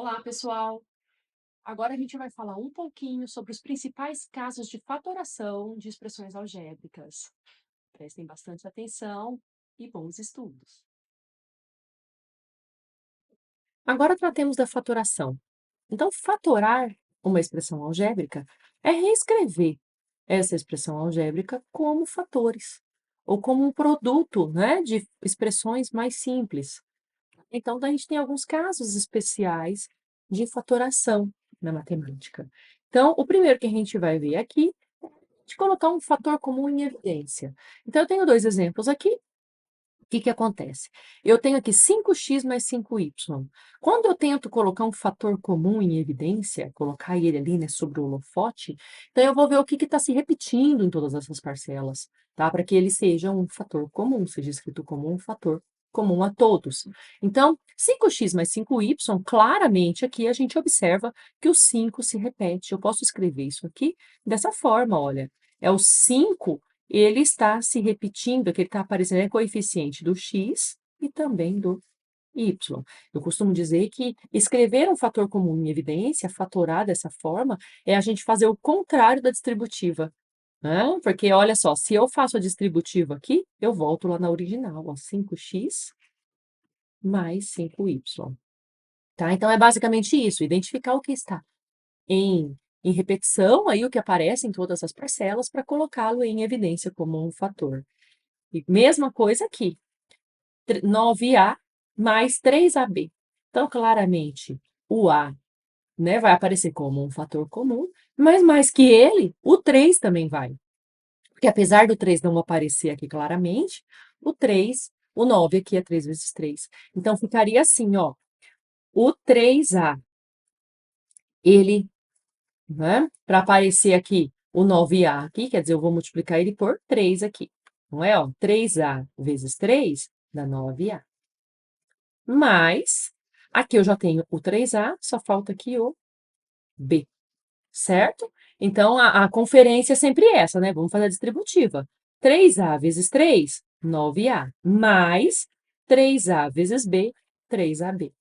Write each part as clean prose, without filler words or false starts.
Olá, pessoal! Agora a gente vai falar um pouquinho sobre os principais casos de fatoração de expressões algébricas. Prestem bastante atenção e bons estudos. Agora tratemos da fatoração. Então, fatorar uma expressão algébrica é reescrever essa expressão algébrica como fatores, ou como um produto, né, de expressões mais simples. Então, a gente tem alguns casos especiais de fatoração na matemática. Então, o primeiro que a gente vai ver aqui é de colocar um fator comum em evidência. Então, eu tenho dois exemplos aqui. O que que acontece? Eu tenho aqui 5x mais 5y. Quando eu tento colocar um fator comum em evidência, colocar ele ali, né, sobre o holofote, então eu vou ver o que está se repetindo em todas essas parcelas, tá? Para que ele seja um fator comum, seja escrito como um fator comum a todos. Então, 5x mais 5y, claramente aqui a gente observa que o 5 se repete. Eu posso escrever isso aqui dessa forma, olha. É o 5 ele está se repetindo, que ele está aparecendo, é coeficiente do x e também do y. Eu costumo dizer que escrever um fator comum em evidência, fatorar dessa forma, é a gente fazer o contrário da distributiva. Né? Porque, olha só, se eu faço a distributiva aqui, eu volto lá na original, ó, 5x mais 5y. Tá? Então, é basicamente isso, identificar o que está em repetição, aí o que aparece em todas as parcelas, para colocá-lo em evidência como um fator. E mesma coisa aqui, 9A mais 3AB. Então, claramente, o A, né, vai aparecer como um fator comum, mas mais que ele, o 3 também vai. Porque apesar do 3 não aparecer aqui claramente, o 9 aqui é 3 vezes 3. Então, ficaria assim, ó, o 3A, ele, né, para aparecer aqui o 9A aqui, quer dizer, eu vou multiplicar ele por 3 aqui. Não é, ó, 3A vezes 3 dá 9A. Mas, aqui eu já tenho o 3A, só falta aqui o B, certo? Então, a conferência é sempre essa, né? Vamos fazer a distributiva. 3A vezes 3, 9A, mais 3A vezes B, 3AB.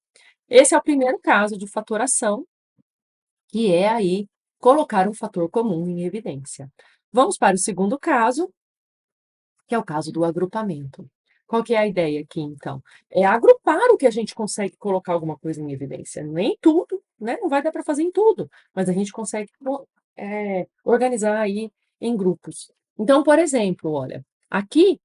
Esse é o primeiro caso de fatoração, que é aí colocar um fator comum em evidência. Vamos para o segundo caso, que é o caso do agrupamento. Qual que é a ideia aqui, então? É agrupar o que a gente consegue colocar alguma coisa em evidência. Nem tudo, né? Não vai dar para fazer em tudo, mas a gente consegue organizar aí em grupos. Então, por exemplo, olha, aqui,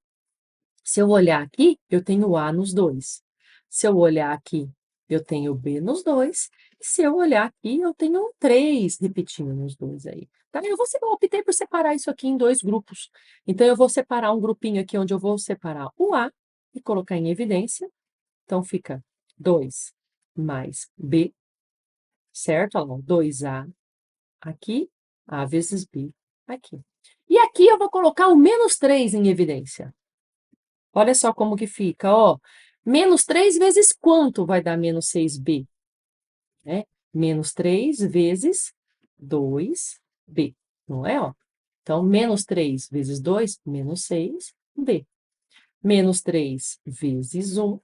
se eu olhar aqui, eu tenho A nos dois. Se eu olhar aqui, eu tenho B nos dois. E se eu olhar aqui, eu tenho um 3 repetindo nos dois aí. Tá? Eu optei por separar isso aqui em dois grupos. Então, eu vou separar um grupinho aqui onde eu vou separar o A e colocar em evidência. Então, fica 2 mais B, certo? Olha lá, 2A aqui, A vezes B aqui. E aqui eu vou colocar o menos 3 em evidência. Olha só como que fica, ó. Menos 3 vezes quanto vai dar menos 6B? Né? Menos 3 vezes 2B, não é? Ó? Então, menos 3 vezes 2, menos 6B. Menos 3 vezes 1,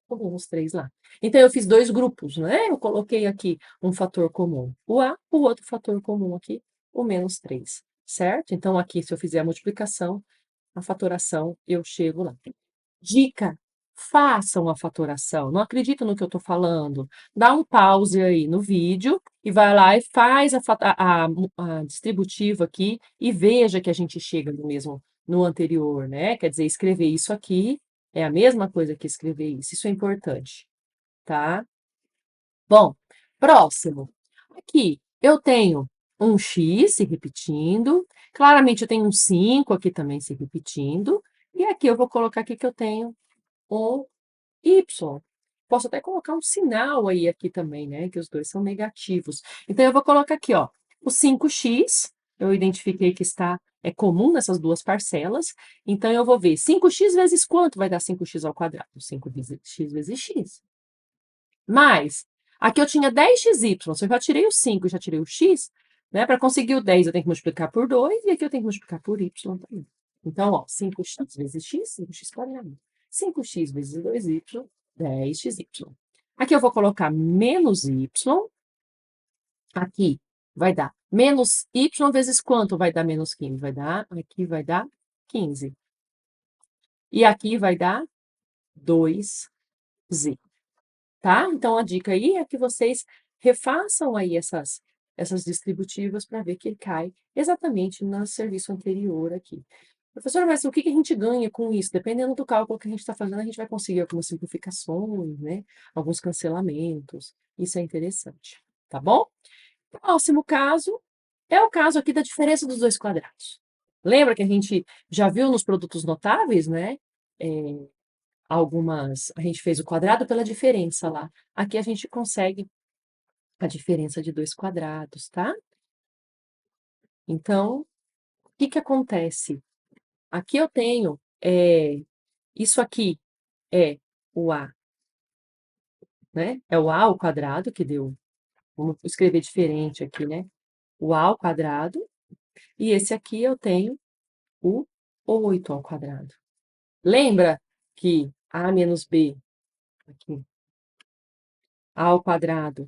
menos 3 lá. Então, eu fiz dois grupos, né? Eu coloquei aqui um fator comum, o A, o outro fator comum aqui, o menos 3, certo? Então, aqui, se eu fizer a multiplicação, a fatoração, eu chego lá. Dica: façam a fatoração. Não acredita no que eu estou falando? Dá um pause aí no vídeo e vai lá e faz a distributiva aqui e veja que a gente chega no mesmo, no anterior, né? Quer dizer, escrever isso aqui é a mesma coisa que escrever isso. Isso é importante, tá? Bom, próximo. Aqui eu tenho um x se repetindo. Claramente eu tenho um 5 aqui também se repetindo. E aqui eu vou colocar aqui que eu tenho um y. Posso até colocar um sinal aí aqui também, né? Que os dois são negativos. Então, eu vou colocar aqui, ó, o 5x, eu identifiquei que é comum nessas duas parcelas. Então, eu vou ver 5x vezes quanto vai dar 5x ao quadrado? 5 vezes x. Mais, aqui eu tinha 10xy, se eu já tirei o 5 e já tirei o x, né? Para conseguir o 10, eu tenho que multiplicar por 2, e aqui eu tenho que multiplicar por y também. Então, ó, 5x vezes x, 5x quadrado. 5x vezes 2y, 10xy. Aqui eu vou colocar menos y. Aqui vai dar menos y vezes quanto vai dar menos 15? Aqui vai dar 15. E aqui vai dar 2z, tá? Então, a dica aí é que vocês refaçam aí essas distributivas para ver que cai exatamente no serviço anterior aqui. Professora, mas o que a gente ganha com isso? Dependendo do cálculo que a gente está fazendo, a gente vai conseguir algumas simplificações, né? Alguns cancelamentos. Isso é interessante, tá bom? Próximo caso é o caso aqui da diferença dos dois quadrados. Lembra que a gente já viu nos produtos notáveis, né? A gente fez o quadrado pela diferença lá. Aqui a gente consegue a diferença de dois quadrados, tá? Então, o que acontece? Aqui eu tenho, isso aqui é o A, né? É o A ao quadrado que deu. Vamos escrever diferente aqui, né? O A ao quadrado. E esse aqui eu tenho o 8 ao quadrado. Lembra que A menos B, aqui, A ao quadrado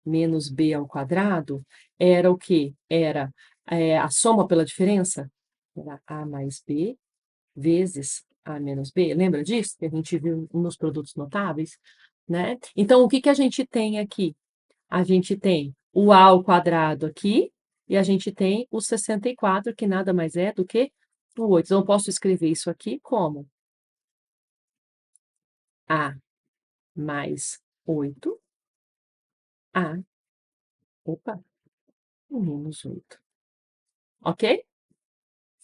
menos B ao quadrado, era o quê? Era a soma pela diferença? Era A mais B vezes A menos B. Lembra disso? Que a gente viu nos produtos notáveis, né? Então, o que a gente tem aqui? A gente tem o A ao quadrado aqui, e a gente tem o 64, que nada mais é do que o 8. Então, eu posso escrever isso aqui como A mais 8, A, opa, menos 8. Ok?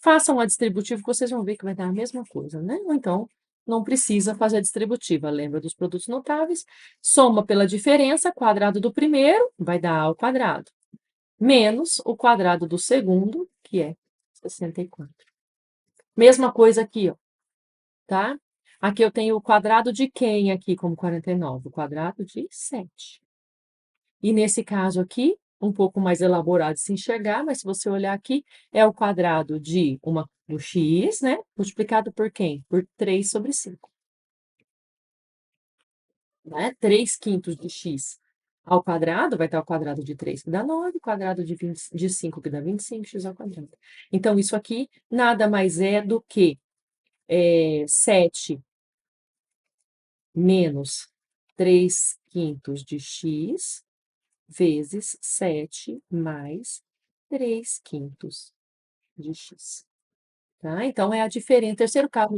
Façam a distributiva que vocês vão ver que vai dar a mesma coisa, né? Ou então, não precisa fazer a distributiva. Lembra dos produtos notáveis? Soma pela diferença, quadrado do primeiro vai dar A ao quadrado, menos o quadrado do segundo, que é 64. Mesma coisa aqui, ó, tá? Aqui eu tenho o quadrado de quem aqui como 49? O quadrado de 7. E nesse caso aqui, um pouco mais elaborado de se enxergar, mas se você olhar aqui, é o quadrado do x, né? Multiplicado por quem? Por 3 sobre 5. Né? 3 quintos de x ao quadrado, vai estar o quadrado de 3, que dá 9, quadrado de 5, que dá 25, x ao quadrado. Então, isso aqui nada mais é do que 7 menos 3 quintos de x vezes 7 mais 3 quintos de x. Tá? Então, é a diferença. O terceiro caso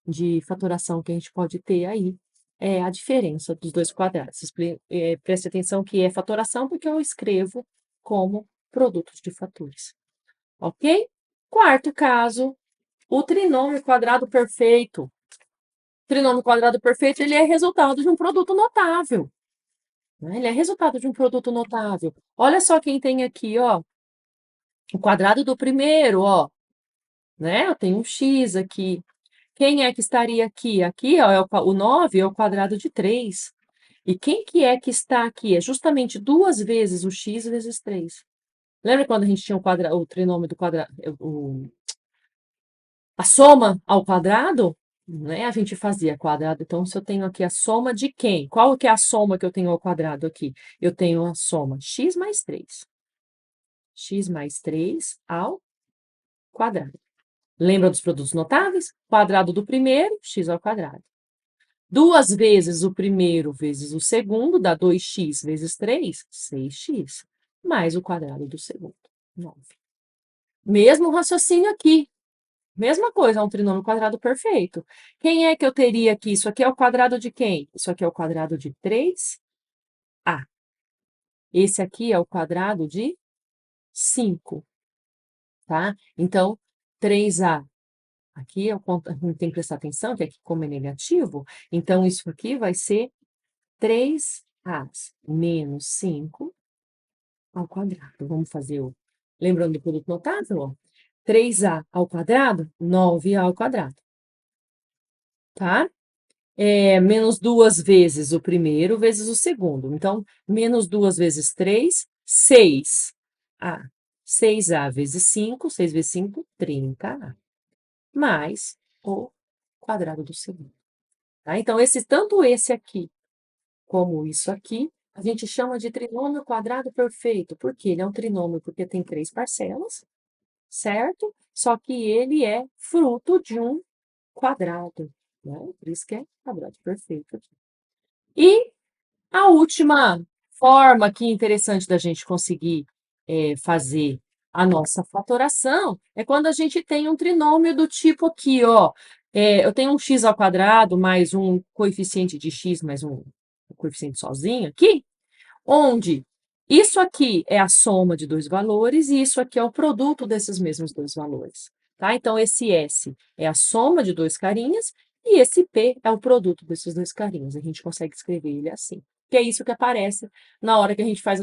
de fatoração que a gente pode ter aí é a diferença dos dois quadrados. Preste atenção que é fatoração porque eu escrevo como produtos de fatores. Ok? Quarto caso, o trinômio quadrado perfeito. O trinômio quadrado perfeito, ele é resultado de um produto notável. Né? Ele é resultado de um produto notável. Olha só quem tem aqui, ó, o quadrado do primeiro, ó, né? Eu tenho um x aqui. Quem é que estaria aqui? Aqui, ó, o 9 é o quadrado de 3. E quem que é que está aqui? É justamente duas vezes o x vezes 3. Lembra quando a gente tinha o trinômio do quadrado, a soma ao quadrado? Né? A gente fazia quadrado. Então, se eu tenho aqui a soma de quem? Qual que é a soma que eu tenho ao quadrado aqui? Eu tenho a soma x mais 3. X mais 3 ao quadrado. Lembra dos produtos notáveis? Quadrado do primeiro, x ao quadrado. Duas vezes o primeiro vezes o segundo, dá 2x vezes 3, 6x. Mais o quadrado do segundo, 9. Mesmo raciocínio aqui. Mesma coisa, é um trinômio quadrado perfeito. Quem é que eu teria aqui? Isso aqui é o quadrado de quem? Isso aqui é o quadrado de 3a. Esse aqui é o quadrado de 5, tá? Então, 3a. Aqui a gente tem que prestar atenção, que aqui como é negativo, então isso aqui vai ser 3a menos 5 ao quadrado. Vamos fazer o... Lembrando do produto notável, ó. 3a ao quadrado, 9a ao quadrado. Tá? Menos duas vezes o primeiro vezes o segundo. Então, menos duas vezes 3, 6a. 6a vezes 5, 6 vezes 5, 30a. Mais o quadrado do segundo. Tá? Então, tanto esse aqui como isso aqui, a gente chama de trinômio quadrado perfeito. Por quê? Ele é um trinômio porque tem 3 parcelas, certo? Só que ele é fruto de um quadrado, né? Por isso que é quadrado perfeito aqui. E a última forma aqui interessante da gente conseguir fazer a nossa fatoração é quando a gente tem um trinômio do tipo aqui, ó. Eu tenho um x ao quadrado mais um coeficiente de x mais um coeficiente sozinho aqui, onde isso aqui é a soma de dois valores e isso aqui é o produto desses mesmos dois valores. Tá? Então, esse S é a soma de dois carinhas e esse P é o produto desses dois carinhas. A gente consegue escrever ele assim. Que é isso que aparece na hora que a gente faz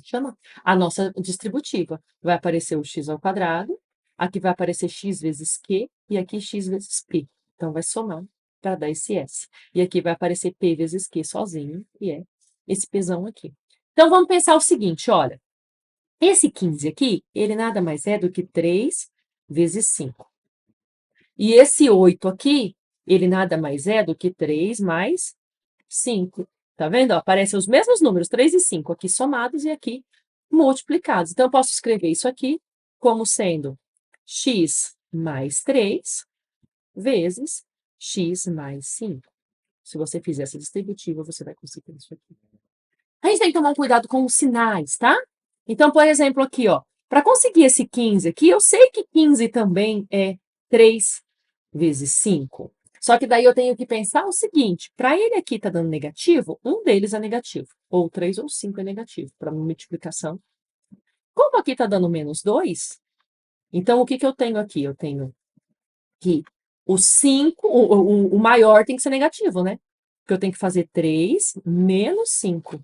chama? A nossa distributiva. Vai aparecer o x ao quadrado, aqui vai aparecer x vezes q e aqui x vezes p. Então, vai somar para dar esse s. E aqui vai aparecer p vezes q sozinho, e é esse pzão aqui. Então, vamos pensar o seguinte, olha. Esse 15 aqui, ele nada mais é do que 3 vezes 5. E esse 8 aqui, ele nada mais é do que 3 mais 5. Tá vendo? Ó, aparecem os mesmos números, 3 e 5, aqui somados e aqui multiplicados. Então, eu posso escrever isso aqui como sendo x mais 3 vezes x mais 5. Se você fizer essa distributiva, você vai conseguir isso aqui. A gente tem que tomar um cuidado com os sinais, tá? Então, por exemplo, aqui, ó, para conseguir esse 15 aqui, eu sei que 15 também é 3 vezes 5. Só que daí eu tenho que pensar o seguinte, para ele aqui tá dando negativo, um deles é negativo, ou 3 ou 5 é negativo, para multiplicação. Como aqui tá dando menos 2, então o que que eu tenho aqui? Eu tenho que o 5, o maior tem que ser negativo, né? Porque eu tenho que fazer 3 menos 5,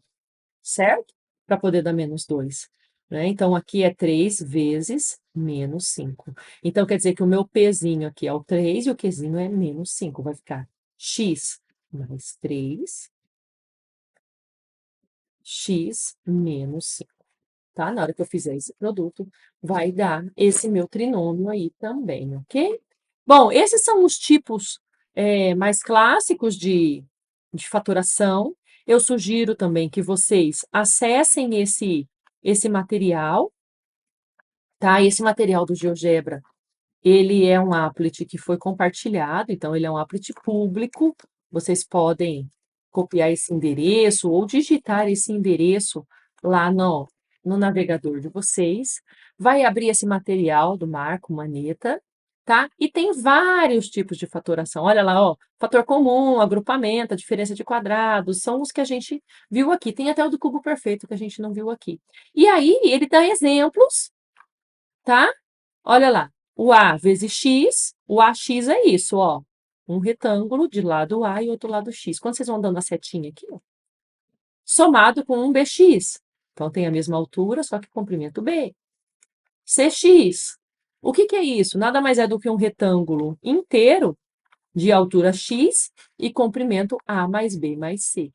certo? Para poder dar menos 2. Né? Então, aqui é 3 vezes menos 5. Então, quer dizer que o meu Pzinho aqui é o 3 e o Qzinho é menos 5. Vai ficar x mais 3, x menos 5. Tá? Na hora que eu fizer esse produto, vai dar esse meu trinômio aí também, ok? Bom, esses são os tipos mais clássicos de fatoração. Eu sugiro também que vocês acessem esse material, tá? Esse material do GeoGebra, ele é um applet que foi compartilhado, então ele é um applet público. Vocês podem copiar esse endereço ou digitar esse endereço lá no navegador de vocês. Vai abrir esse material do Marco Maneta, tá? E tem vários tipos de fatoração. Olha lá, ó, fator comum, agrupamento, a diferença de quadrados, são os que a gente viu aqui. Tem até o do cubo perfeito que a gente não viu aqui. E aí, ele dá exemplos, tá? Olha lá, o A vezes X, o AX é isso, ó. Um retângulo de lado A e outro lado X. Quando vocês vão dando a setinha aqui, ó, somado com um BX. Então, tem a mesma altura, só que comprimento B. CX. O que que é isso? Nada mais é do que um retângulo inteiro de altura X e comprimento A mais B mais C.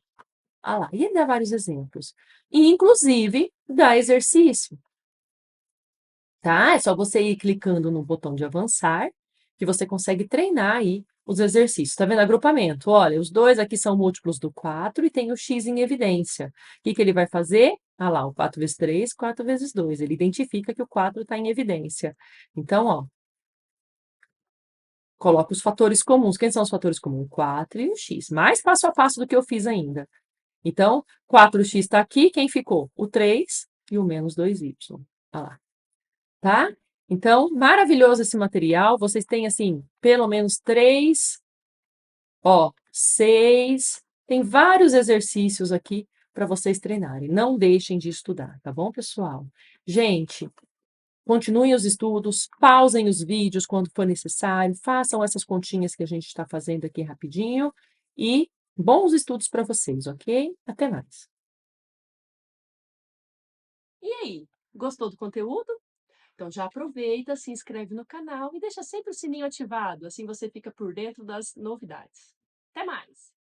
Ah lá, e ele dá vários exemplos. E, inclusive, dá exercício. Tá? É só você ir clicando no botão de avançar, que você consegue treinar aí os exercícios. Tá vendo? Agrupamento. Olha, os dois aqui são múltiplos do 4 e tem o x em evidência. O que que ele vai fazer? Ah lá, o 4 vezes 3, 4 vezes 2. Ele identifica que o 4 está em evidência. Então, ó, coloca os fatores comuns. Quem são os fatores comuns? O 4 e o x. Mais passo a passo do que eu fiz ainda. Então, 4x está aqui, quem ficou? O 3 e o menos 2y. Olha lá. Tá? Então, maravilhoso esse material. Vocês têm, assim, pelo menos 3, ó, 6. Tem vários exercícios aqui para vocês treinarem. Não deixem de estudar, tá bom, pessoal? Gente, continuem os estudos, pausem os vídeos quando for necessário, façam essas continhas que a gente está fazendo aqui rapidinho e bons estudos para vocês, ok? Até mais. E aí, gostou do conteúdo? Então já aproveita, se inscreve no canal e deixa sempre o sininho ativado, assim você fica por dentro das novidades. Até mais!